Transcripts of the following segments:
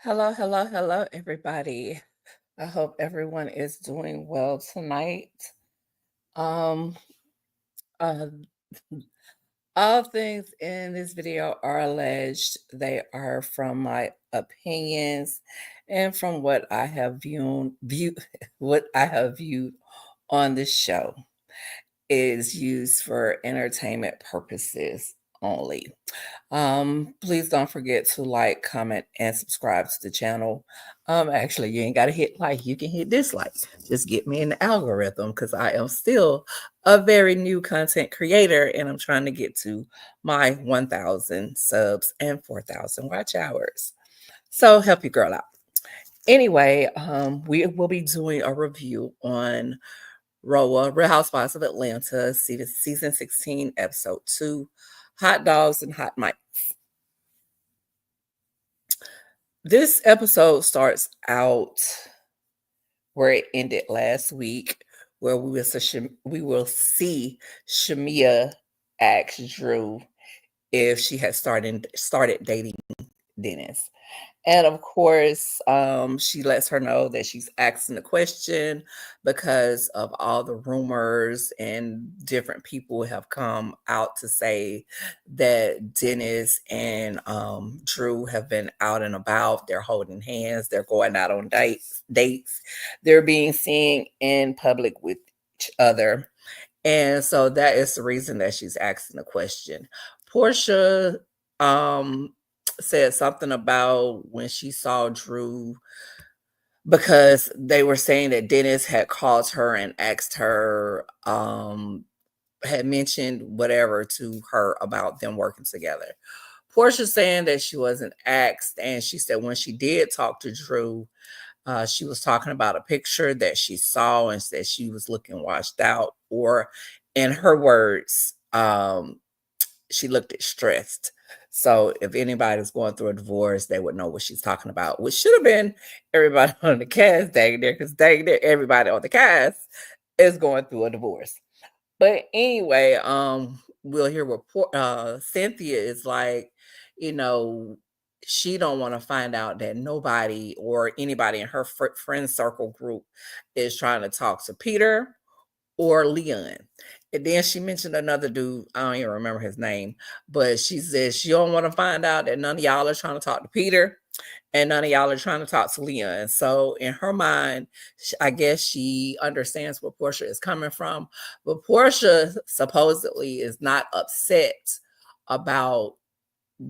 Hello, hello, hello, everybody. I hope everyone is doing well tonight. Um, uh, all things in this video are alleged. They are from my opinions and from what I have what I have viewed on this show. It is used for entertainment purposes only. Please don't forget to like, comment, and subscribe to the channel. Actually, you ain't gotta hit like, you can hit dislike. Just get me in the algorithm because I am still a very new content creator and I'm trying to get to my 1,000 subs and 4,000 watch hours. So help your girl out. Anyway, we will be doing a review on Rhoa, Real Housewives of Atlanta, season 16, episode 2, Hot Dogs and Hot Mics. This episode starts out where it ended last week, where we will see Shamia ask Drew if she had started dating Dennis. And of course, she lets her know that she's asking the question because of all the rumors and different people have come out to say that Dennis and Drew have been out and about. They're holding hands. They're going out on dates. They're being seen in public with each other. And so that is the reason that she's asking the question. Portia said something about when she saw Drew because they were saying that Dennis had called her and asked her, had mentioned whatever to her about them working together. Portia saying that she wasn't asked, and she said when she did talk to Drew, she was talking about a picture that she saw and said she was looking washed out, or in her words, she looked stressed. So if anybody's going through a divorce, they would know what she's talking about, which should have been everybody on the cast dang there, because dang there, everybody on the cast is going through a divorce. But anyway, we'll hear what Cynthia is like, you know, she don't want to find out that nobody or anybody in her friend circle group is trying to talk to Peter or Leon. And then she mentioned another dude, I don't even remember his name, but she said she don't want to find out that none of y'all are trying to talk to Peter and none of y'all are trying to talk to Leon. So in her mind, I guess she understands where Portia is coming from, but Portia supposedly is not upset about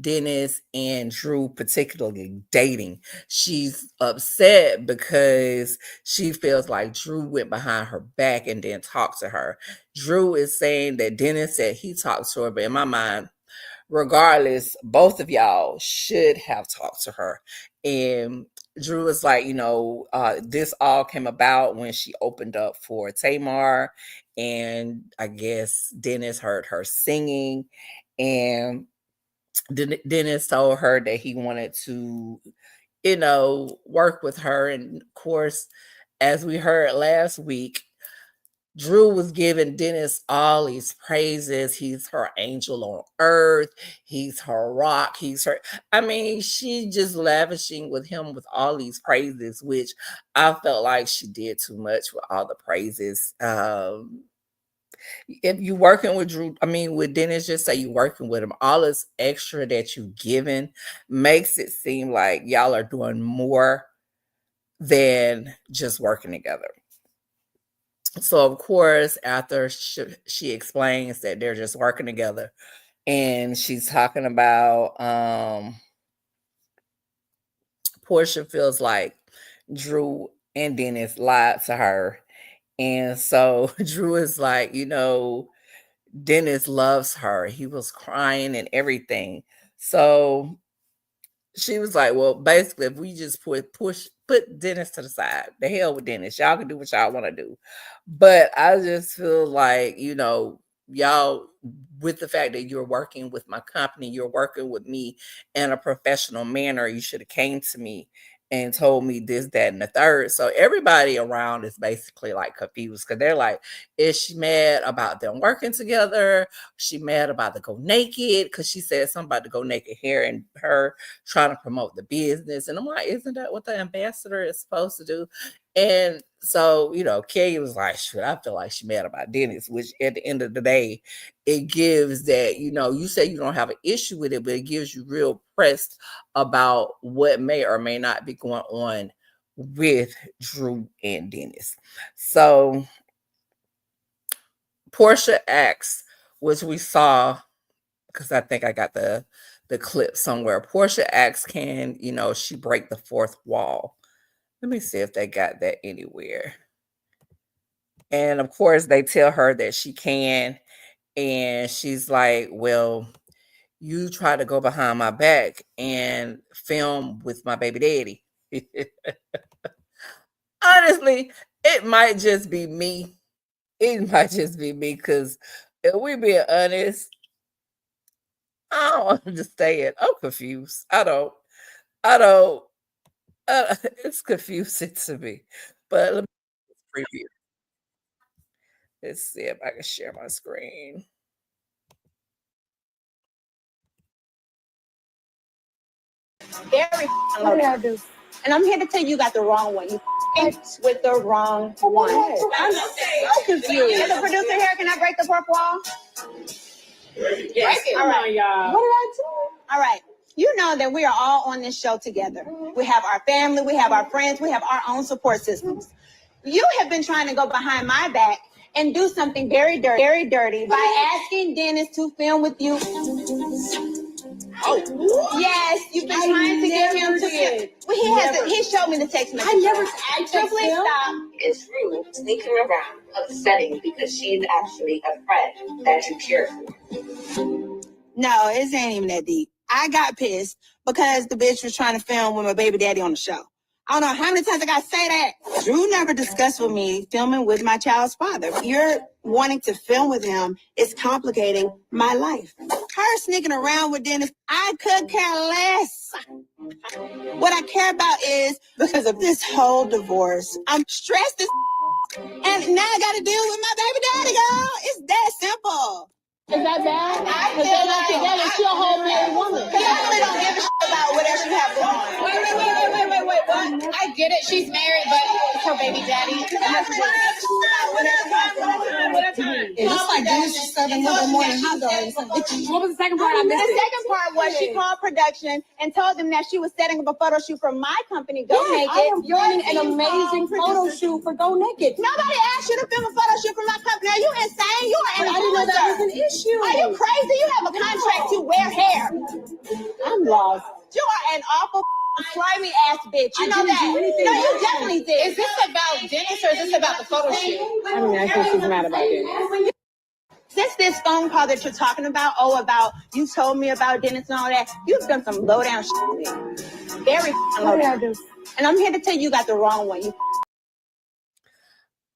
Dennis and Drew particularly dating. She's upset because she feels like Drew went behind her back and didn't talk to her. Drew is saying that Dennis said he talked to her, but in my mind, regardless, both of y'all should have talked to her. And Drew is like, this all came about when she opened up for Tamar, and I guess Dennis heard her singing, and Dennis told her that he wanted to, work with her. And of course, as we heard last week, Drew was giving Dennis all these praises. He's her angel on earth. He's her rock. I mean, she just lavishing with him with all these praises, which I felt like she did too much with all the praises. If you working with Drew, I mean with Dennis, just say you working with him. All this extra that you giving makes it seem like y'all are doing more than just working together. So of course, after she explains that they're just working together, and she's talking about Portia feels like Drew and Dennis lied to her. And so Drew is like, Dennis loves her. He was crying and everything. So she was like, well, basically, if we just put Dennis to the side, the hell with Dennis. Y'all can do what y'all want to do. But I just feel like, y'all, with the fact that you're working with my company, you're working with me in a professional manner, you should have came to me and told me this, that, and the third. So everybody around is basically like confused because they're like, is she mad about them working together? She mad about the go naked because she said something about the go naked hair and her trying to promote the business. And I'm like, isn't that what the ambassador is supposed to do? And so, Kelly was like, shoot, I feel like she mad about Dennis, which at the end of the day, it gives that, you say you don't have an issue with it, but it gives you real pressed about what may or may not be going on with Drew and Dennis. So Portia asks, which we saw, because I think I got the clip somewhere. Portia asks, can, she break the fourth wall? Let me see if they got that anywhere. And of course, they tell her that she can. And she's like, well, you try to go behind my back and film with my baby daddy. Honestly, it might just be me. It might just be me because if we being honest, I don't understand. I'm confused. I don't. It's confusing to me. But let me preview. Let's see if I can share my screen. Very what did I do? And I'm here to tell you, you got the wrong one. You with the wrong one. I'm so confused. As a producer here, can I break the fourth wall? Yes. All right, y'all. What did I do? All right. You know that we are all on this show together. We have our family, we have our friends, we have our own support systems. You have been trying to go behind my back and do something very dirty by asking Dennis to film with you. Oh, yes, you've been trying to get him to. Well, he showed me the text message. I never asked him. Please stop. Is Rhoa sneaking around upsetting because she's actually a friend that you care for? No, it ain't even that deep. I got pissed because the bitch was trying to film with my baby daddy on the show. I don't know how many times I got to say that. Drew never discussed with me filming with my child's father. You're wanting to film with him is complicating my life. Her sneaking around with Dennis, I could care less. What I care about is because of this whole divorce, I'm stressed as and now I got to deal with my baby daddy, girl. It's that simple. Is that bad? Because they're not together. She's a whole married woman. Because I really don't give a shit about whatever you have going on. Wait. What? I get it. She's married, but it's her baby daddy. It looks like Dennis is serving a little more than hot dogs. What was the second part? I missed it. The second part was she called production and told them that she was setting up a photo shoot for my company, Go Naked. I am doing an amazing photo shoot for Go Naked. Nobody asked you to film a photo shoot for my company. Are you insane? You are an influencer. I didn't know that was an issue. Are you crazy? You have a contract to wear hair. I'm lost. You are an awful slimy ass bitch. You know that. No, you definitely did. Is this about Dennis or is this about the photo shoot? I think she's mad about Dennis. Since this phone call that you're talking about, about you told me about Dennis and all that, you've done some low down shit with me. Very low down. And I'm here to tell you, you got the wrong one.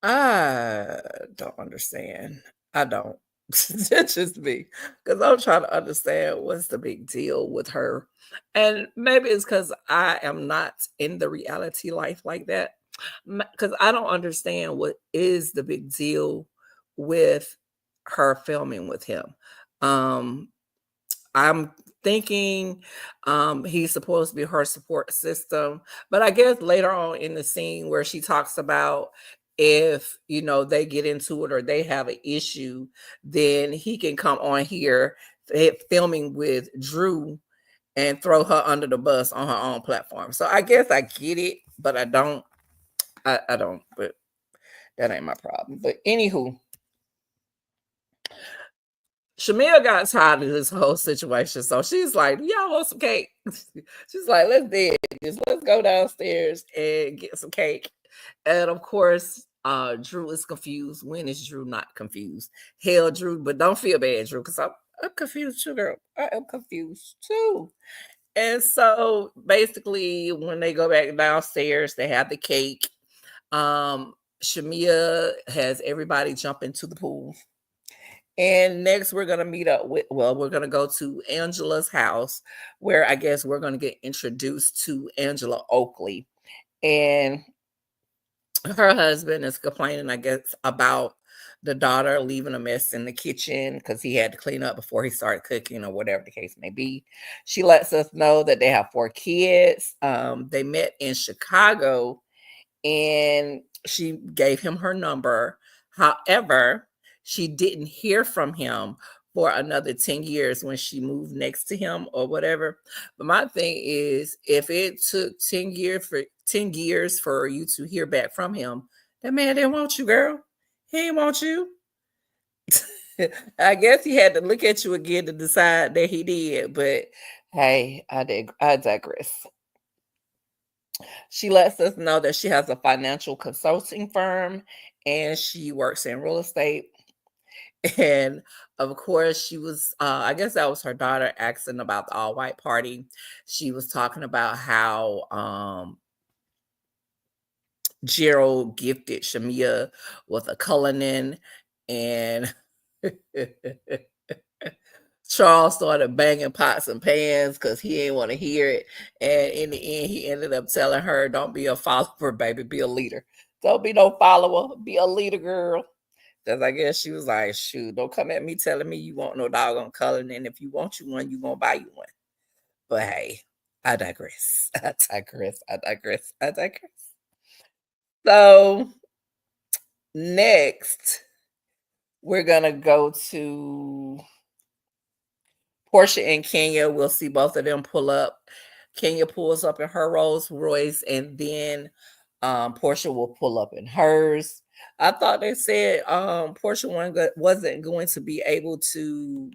I don't understand. I don't. It's just me. Because I'm trying to understand what's the big deal with her. And maybe it's because I am not in the reality life like that. Because I don't understand what is the big deal with her filming with him. I'm thinking he's supposed to be her support system. But I guess later on in the scene where she talks about if they get into it or they have an issue, then he can come on here filming with Drew and throw her under the bus on her own platform. So I guess I get it, but I don't. I don't. But that ain't my problem. But anywho, Shamia got tired of this whole situation, so she's like, y'all want some cake? She's like, let's do it. Let's go downstairs and get some cake. And of course, Drew is confused. When is Drew not confused? Hell, Drew, but don't feel bad, Drew, because I'm confused too, girl. I am confused too. And so basically, when they go back downstairs, they have the cake. Shamia has everybody jump into the pool. And next, we're going to meet up with, we're going to go to Angela's house, where I guess we're going to get introduced to Angela Oakley. And her husband is complaining, I guess, about the daughter leaving a mess in the kitchen because he had to clean up before he started cooking or whatever the case may be. She lets us know that they have 4 kids. They met in Chicago, and she gave him her number. However, she didn't hear from him for another 10 years when she moved next to him or whatever. But my thing is, if it took 10 years for you to hear back from him, that man didn't want you, girl. He didn't want you. I guess he had to look at you again to decide that he did. But hey, I digress. She lets us know that she has a financial consulting firm and she works in real estate. And of course, she was, I guess that was her daughter asking about the all white party. She was talking about how Gerald gifted Shamia with a Cullinan, and Charles started banging pots and pans because he didn't want to hear it. And in the end, he ended up telling her, "Don't be a follower, baby, be a leader. Don't be no follower, be a leader, girl." Because I guess she was like, "Shoot, don't come at me telling me you want no doggone color. And if you want you one, you going to buy you one." But hey, I digress. I digress. I digress. I digress. So next, we're going to go to Portia and Kenya. We'll see both of them pull up. Kenya pulls up in her Rolls Royce, and then Portia will pull up in hers. I thought they said Portia wasn't going to be able to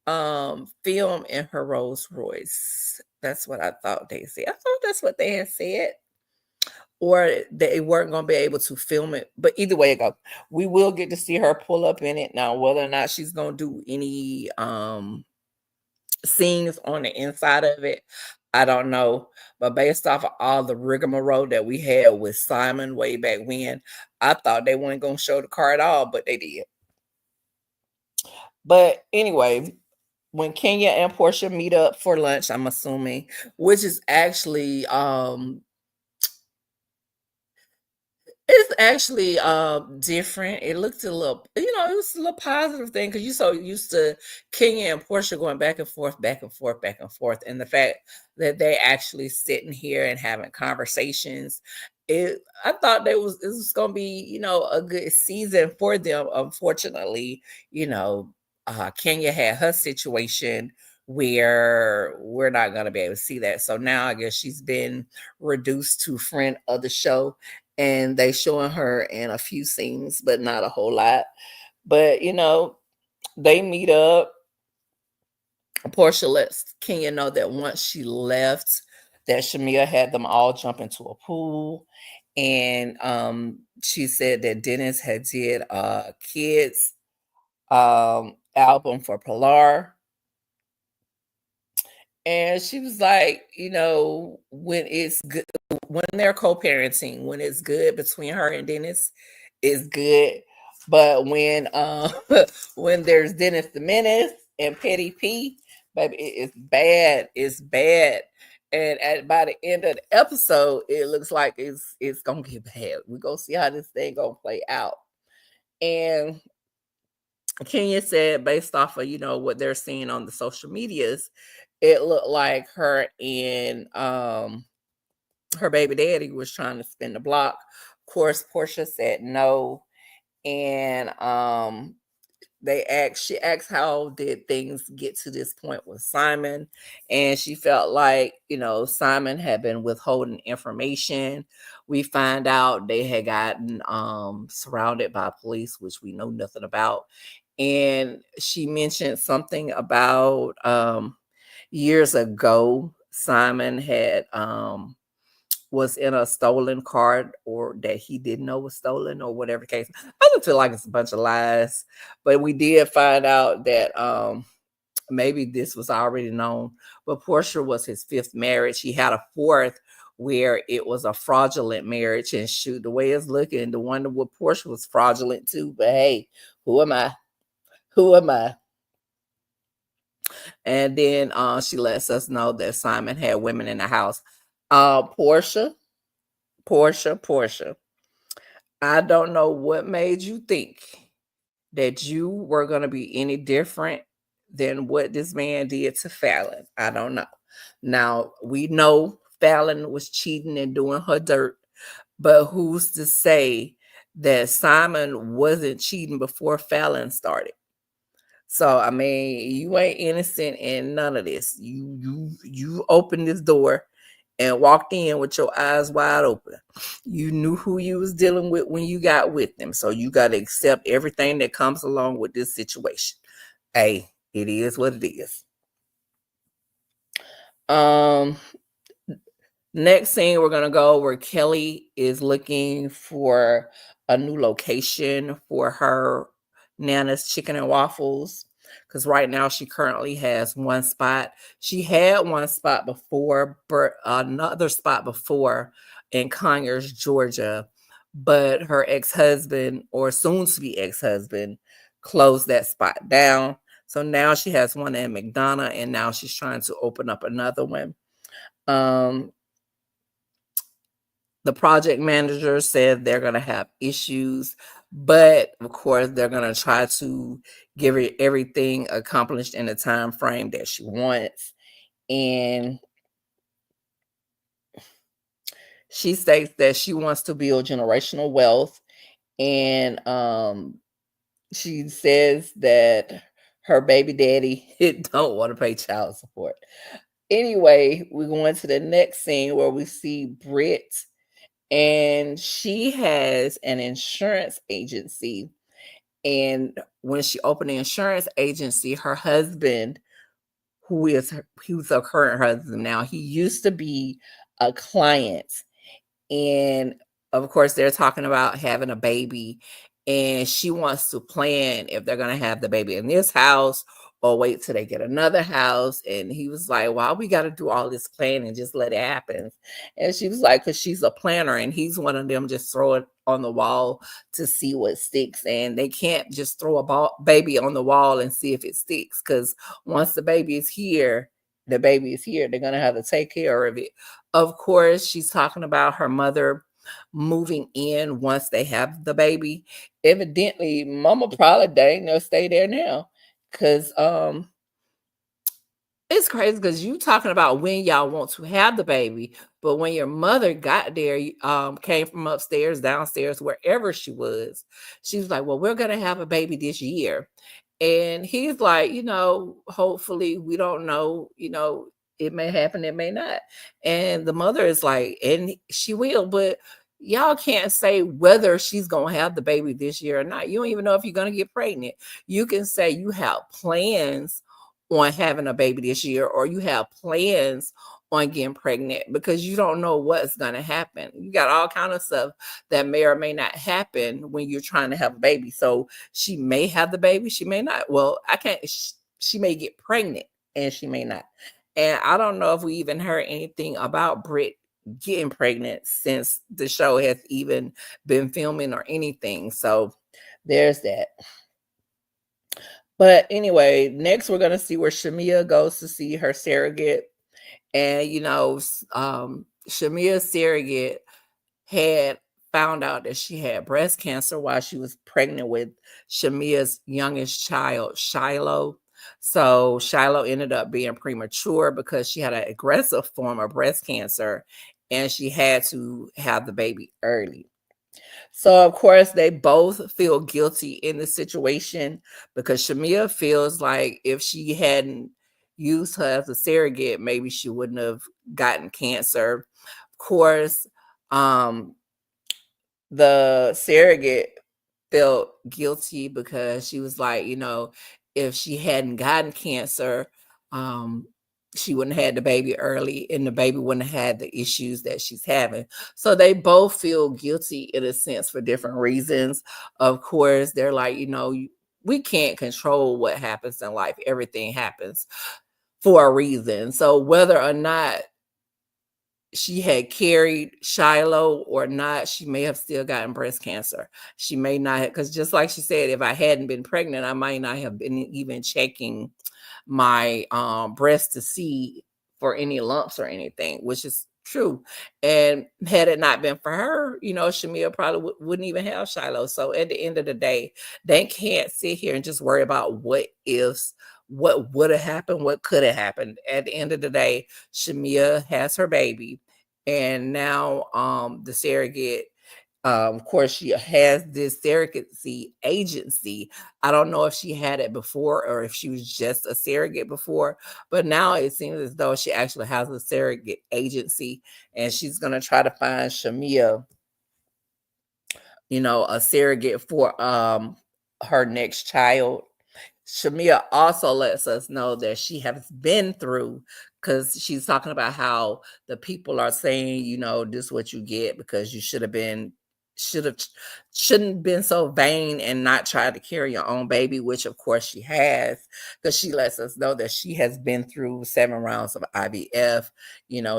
film in her Rolls Royce. That's what I thought they said. I thought that's what they had said. Or they weren't going to be able to film it. But either way it goes, we will get to see her pull up in it. Now, whether or not she's going to do any scenes on the inside of it, I don't know. But based off of all the rigmarole that we had with Simon way back when, I thought they weren't going to show the car at all, but they did. But anyway, when Kenya and Portia meet up for lunch, I'm assuming, which is actually it's actually different. It looked a little, it was a little positive thing because you're so used to Kenya and Portia going back and forth, back and forth, back and forth. And the fact that they actually sitting here and having conversations, I thought it was gonna be, a good season for them. Unfortunately, Kenya had her situation where we're not gonna be able to see that. So now I guess she's been reduced to friend of the show, and they showing her in a few scenes, but not a whole lot. But they meet up. Portia lets Kenya know that once she left, that Shamia had them all jump into a pool, and she said that Dennis had did a kids album for Pilar. And she was like, when it's good, when they're co-parenting, when it's good between her and Dennis, it's good. But when when there's Dennis the Menace and Petty P, baby, it's bad. It's bad. And by the end of the episode, it looks like it's gonna get bad. We're gonna see how this thing gonna play out. And Kenya said, based off of what they're seeing on the social medias, it looked like her and her baby daddy was trying to spin the block. Of course, Portia said no, and she asked how did things get to this point with Simon, and she felt like Simon had been withholding information. We find out they had gotten surrounded by police, which we know nothing about. And she mentioned something about years ago Simon had was in a stolen car, or that he didn't know was stolen, or whatever the case. I just feel like it's a bunch of lies. But we did find out that maybe this was already known. But Portia was his 5th marriage. He had a 4th where it was a fraudulent marriage. And shoot, the way it's looking, the one with Portia was fraudulent too. But hey, who am I? Who am I? And then she lets us know that Simon had women in the house. Portia. I don't know what made you think that you were going to be any different than what this man did to Fallon. I don't know. Now, we know Fallon was cheating and doing her dirt, but who's to say that Simon wasn't cheating before Fallon started? So I mean, you ain't innocent in none of this. You opened this door and walked in with your eyes wide open. You knew who you was dealing with when you got with them. So you got to accept everything that comes along with this situation. Hey, it is what it is. Um Next scene, we're gonna go where Kelly is looking for a new location for her Nana's Chicken and Waffles. Because right now she currently has one spot. She had one spot before, but another spot before in Conyers, Georgia. But her ex-husband, or soon-to-be ex-husband, closed that spot down. So now she has one in McDonough, and now she's trying to open up another one. Um, the project manager said they're going to have issues, but of course they're going to try to give her everything accomplished in the time frame that she wants. And she states that she wants to build generational wealth, and she says that her baby daddy don't want to pay child support. Anyway, we're going to the next scene where we see Britt, and she has an insurance agency. And when she opened the insurance agency, her husband, who's her current husband now, he used to be a client. And of course, they're talking about having a baby, and she wants to plan if they're going to have the baby in this house or wait till they get another house. And he was like, why we got to do all this planning? Just let it happen. And she was like, because she's a planner, and he's one of them, just throw it on the wall to see what sticks. And they can't just throw a baby on the wall and see if it sticks, because once the baby is here, the baby is here. They're going to have to take care of it. Of course, she's talking about her mother moving in once they have the baby. Evidently, mama probably dang near stay there now. Cause it's crazy because you talking about when y'all want to have the baby, but when your mother got there, came from upstairs, downstairs, wherever she was like, well, we're gonna have a baby this year. And he's like, hopefully, we don't know, it may happen, it may not. And the mother is like, and she will, but y'all can't say whether she's gonna have the baby this year or not. You don't even know if you're gonna get pregnant. You can say you have plans on having a baby this year, or you have plans on getting pregnant, because you don't know what's going to happen. You got all kind of stuff that may or may not happen when you're trying to have a baby. So she may have the baby, she may not. Well, I can't, she may get pregnant and she may not. And I don't know if we even heard anything about Britt getting pregnant since the show has even been filming or anything. So there's that. But anyway, next we're gonna see where Shamia goes to see her surrogate. And Shamia's surrogate had found out that she had breast cancer while she was pregnant with Shamia's youngest child, Shiloh. So Shiloh ended up being premature because she had an aggressive form of breast cancer, and she had to have the baby early. So of course they both feel guilty in the situation, because Shamia feels like if she hadn't used her as a surrogate, maybe she wouldn't have gotten cancer. Of course, the surrogate felt guilty because she was like, if she hadn't gotten cancer, she wouldn't have had the baby early, and the baby wouldn't have had the issues that she's having. So they both feel guilty in a sense for different reasons. Of course, they're like, we can't control what happens in life. Everything happens for a reason. So whether or not she had carried Shiloh or not, she may have still gotten breast cancer. She may not have, because just like she said, if I hadn't been pregnant, I might not have been even checking my breast to see for any lumps or anything, which is true. And had it not been for her, Shamia probably wouldn't even have Shiloh. So at the end of the day, they can't sit here and just worry about what ifs, what would have happened, what could have happened. At the end of the day, Shamia has her baby, and now the surrogate, of course, she has this surrogacy agency. I don't know if she had it before or if she was just a surrogate before, but now it seems as though she actually has a surrogate agency, and she's going to try to find Shamia, a surrogate for her next child. Shamia also lets us know that she has been through, because she's talking about how the people are saying, this is what you get because you shouldn't been so vain and not try to carry your own baby, which of course she has, because she lets us know that she has been through 7 rounds of IVF.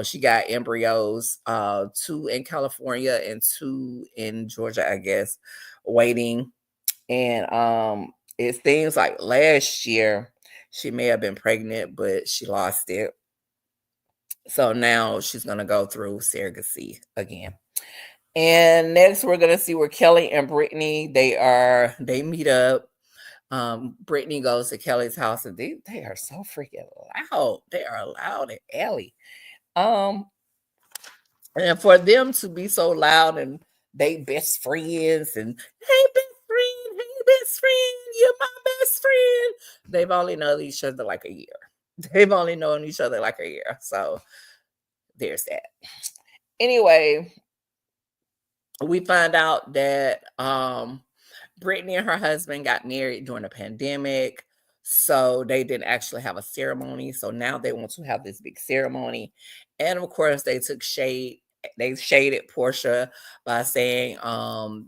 She got embryos, 2 in California and 2 in Georgia, I guess, waiting. And it seems like last year she may have been pregnant, but she lost it. So now she's going to go through surrogacy again. And next we're going to see where Kelly and Brittany, they meet up. Brittany goes to Kelly's house, and they are so freaking loud. They are loud and alley. And for them to be so loud and they best friends and hey best friend, you're my best friend. They've only known each other like a year. They've only known each other like a year. So there's that. Anyway, we find out that Brittany and her husband got married during the pandemic. So they didn't actually have a ceremony. So now they want to have this big ceremony. And of course, they took shade. They shaded Portia by saying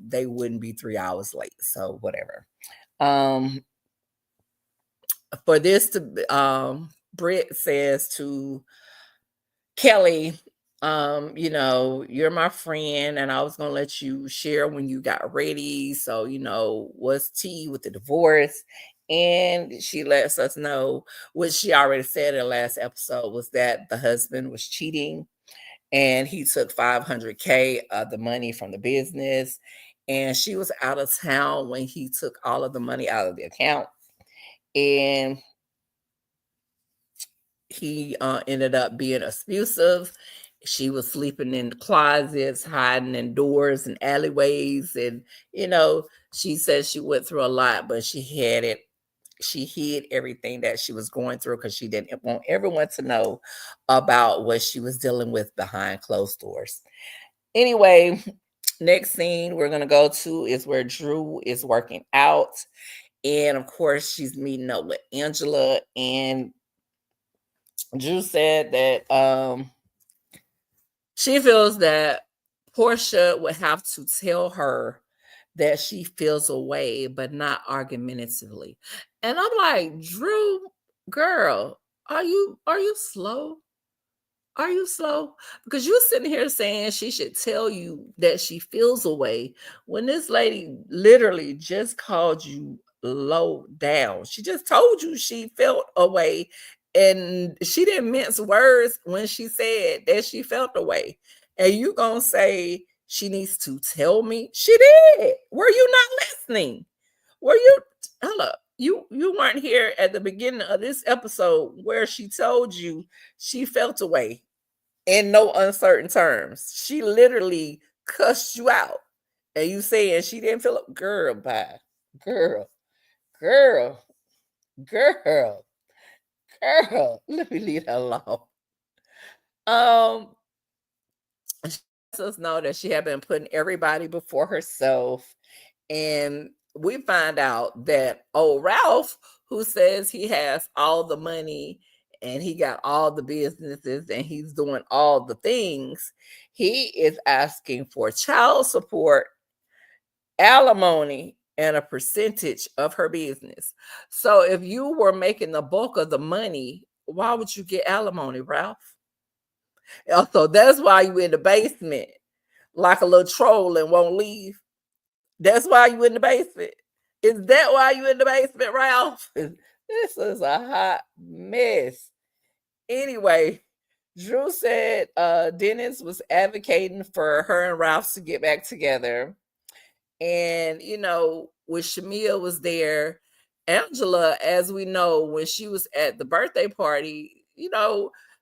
they wouldn't be 3 hours late. So whatever. For this to Britt says to Kelly, you're my friend and I was gonna let you share when you got ready. So, what's tea with the divorce? And she lets us know what she already said in the last episode, was that the husband was cheating and he took 500K of the money from the business. And she was out of town when he took all of the money out of the account. And he ended up being abusive. She was sleeping in closets, hiding in doors and alleyways. And, she says she went through a lot, but she hid everything that she was going through because she didn't want everyone to know about what she was dealing with behind closed doors. Anyway, next scene we're going to go to is where Drew is working out. And of course, she's meeting up with Angela. And Drew said that she feels that Portia would have to tell her that she feels away, but not argumentatively. And I'm like, Drew, girl, are you slow? Are you slow? Because you're sitting here saying she should tell you that she feels away when this lady literally just called you low down. She just told you she felt away, and she didn't mince words when she said that she felt away. And you gonna say she needs to tell me? She did. Were you not listening? Were you? Hello. You weren't here at the beginning of this episode where she told you she felt away in no uncertain terms. She literally cussed you out. And you saying she didn't feel it. Girl, bye. Girl, girl, girl, girl. Let me leave her alone. She lets us know that she had been putting everybody before herself. And we find out that old Ralph, who says he has all the money and he got all the businesses and he's doing all the things, he is asking for child support, alimony, and a percentage of her business. So if you were making the bulk of the money, why would you get alimony, Ralph? So that's why you in the basement, like a little troll and won't leave. That's why you in the basement. Is that why you in the basement, Ralph? This is a hot mess. Anyway, Drew said Dennis was advocating for her and Ralph to get back together. And, when Shamia was there, Angela, as we know, when she was at the birthday party,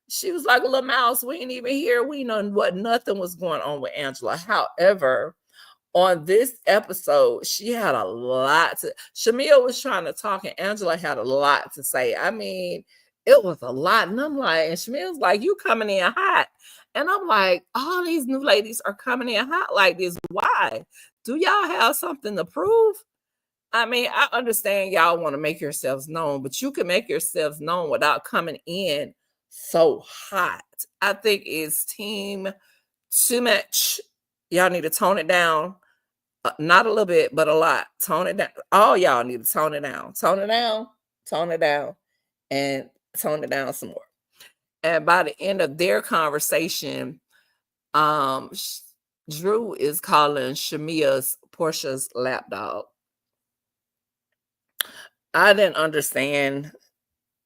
she was like a little mouse. We ain't even hear. We know what nothing was going on with Angela. However, on this episode, she had a lot to. Shamia was trying to talk, and Angela had a lot to say. I mean, it was a lot. And I'm like, and Shamia's like, you coming in hot. And I'm like, all these new ladies are coming in hot like this. Why? Do y'all have something to prove? I mean, I understand y'all want to make yourselves known, but you can make yourselves known without coming in so hot. I think it's team too much. Y'all need to tone it down. Not a little bit, but a lot. Tone it down. All y'all need to tone it down. Tone it down. Tone it down. And tone it down some more. And by the end of their conversation, Drew is calling Portia's lapdog. I didn't understand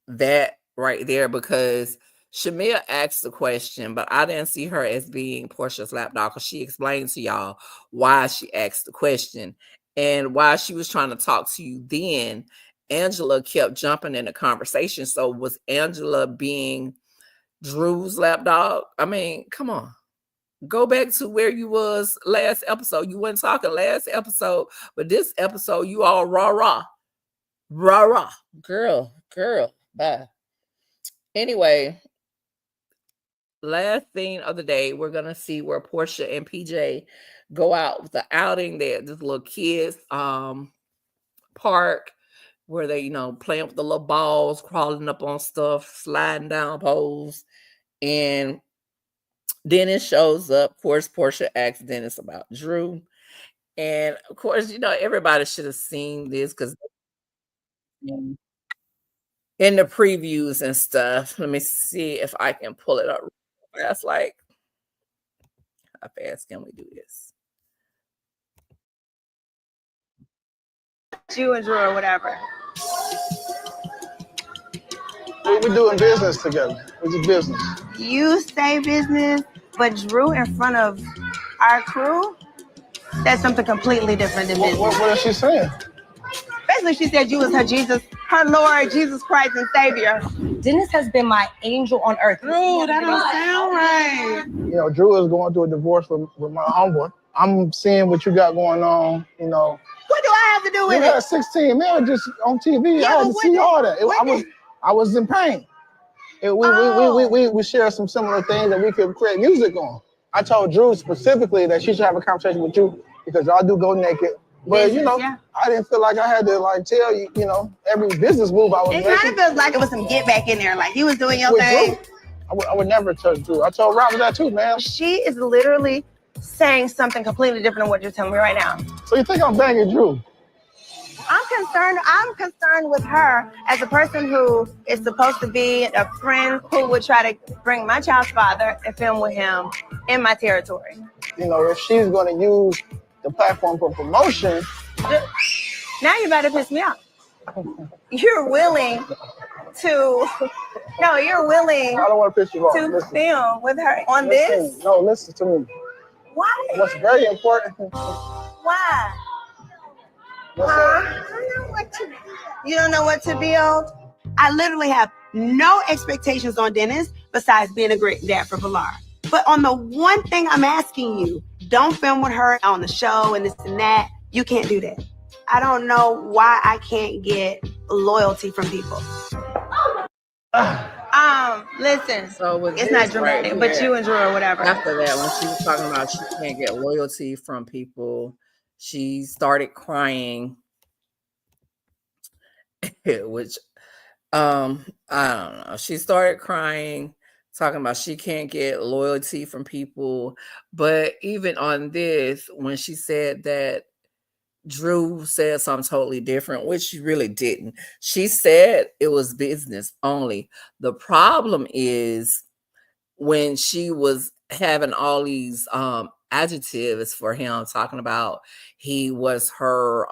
that right there because Shamia asked the question, but I didn't see her as being Portia's lapdog because she explained to y'all why she asked the question. And while she was trying to talk to you then, Angela kept jumping in the conversation. So was Angela being Drew's lapdog? I mean, come on. Go back to where you was last episode. You weren't talking last episode, but this episode, you all rah. Girl, bye. Anyway, last scene of the day, we're going to see where Portia and PJ go out with the outing there, this little kids park where they, playing with the little balls, crawling up on stuff, sliding down poles. And Dennis shows up. Of course, Portia asks Dennis about Drew. And of course, everybody should have seen this because in the previews and stuff. Let me see if I can pull it up fast. Like, how fast can we do this? You and Drew or whatever. We're doing business together. It's a business. You say business, but Drew in front of our crew, that's something completely different than business. What is she saying? Basically, she said you was her Jesus, her Lord, Jesus Christ and Savior. Dennis has been my angel on earth. Drew, that don't sound right. Drew is going through a divorce with my homeboy. I'm seeing what you got going on, What do I have to do with you it? had 16 marriages on TV. Yeah, I had to see all that. I was in pain. We share some similar things that we could create music on. I told Drew specifically that she should have a conversation with you because y'all do go naked. But I didn't feel like I had to tell you, every business move I was making. It kind of feels like it was some get back in there, like you was doing your thing. Drew, I would never touch Drew. I told Robert that too, man. She is literally saying something completely different than what you're telling me right now. So you think I'm banging Drew? I'm concerned with her as a person who is supposed to be a friend who would try to bring my child's father and film with him in my territory. If she's going to use the platform for promotion. Now you're about to piss me off. You're willing to, no, you're willing I don't want to piss you off. to film with her on listen, this? No, listen to me. Why? What's very important. Why? I don't know what to build. You don't know what to build? I literally have no expectations on Dennis besides being a great dad for Pilar. But on the one thing I'm asking you, don't film with her on the show and this and that. You can't do that. I don't know why I can't get loyalty from people. Listen, so it's not dramatic, but you and Drew or whatever. After that, when she was talking about she can't get loyalty from people, she started crying, which I don't know. She started crying, talking about she can't get loyalty from people. But even on this, when she said that Drew said something totally different, which she really didn't. She said it was business only. The problem is when she was having all these adjectives for him, talking about he was her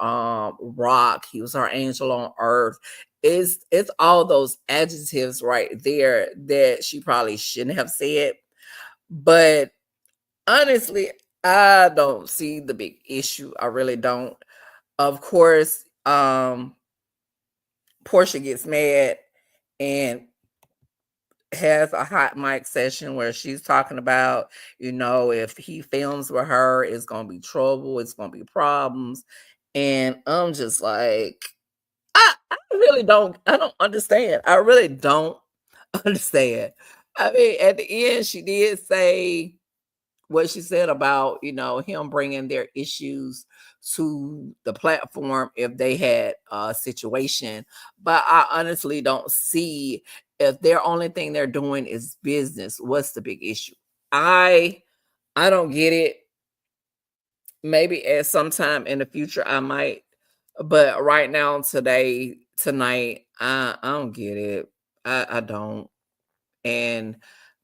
rock, he was her angel on earth. It's all those adjectives right there that she probably shouldn't have said. But honestly, I don't see the big issue. I really don't. Of course, Portia gets mad and has a hot mic session where she's talking about, if he films with her, it's gonna be trouble, it's gonna be problems. And I'm just like, I really don't, I don't understand. I really don't understand. I mean, at the end, she did say what she said about, him bringing their issues to the platform if they had a situation. But I honestly don't see, if their only thing they're doing is business, what's the big issue? I don't get it. Maybe at some time in the future I might, but right now, tonight, I don't get it. I don't. And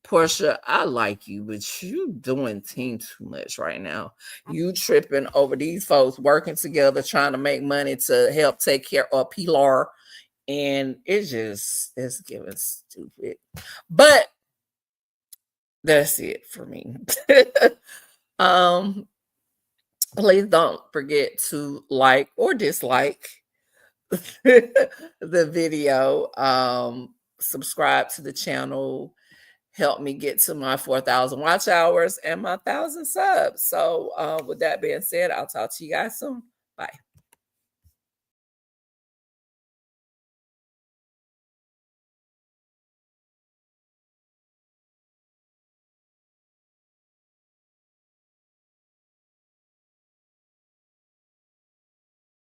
Portia, I like you, but you doing team too much right now. You tripping over these folks working together, trying to make money to help take care of Pilar. And it's giving stupid. But that's it for me. um, please don't forget to like or dislike the video. Subscribe to the channel. Help me get to my 4,000 watch hours and my 1,000 subs. So with that being said, I'll talk to you guys soon. Bye.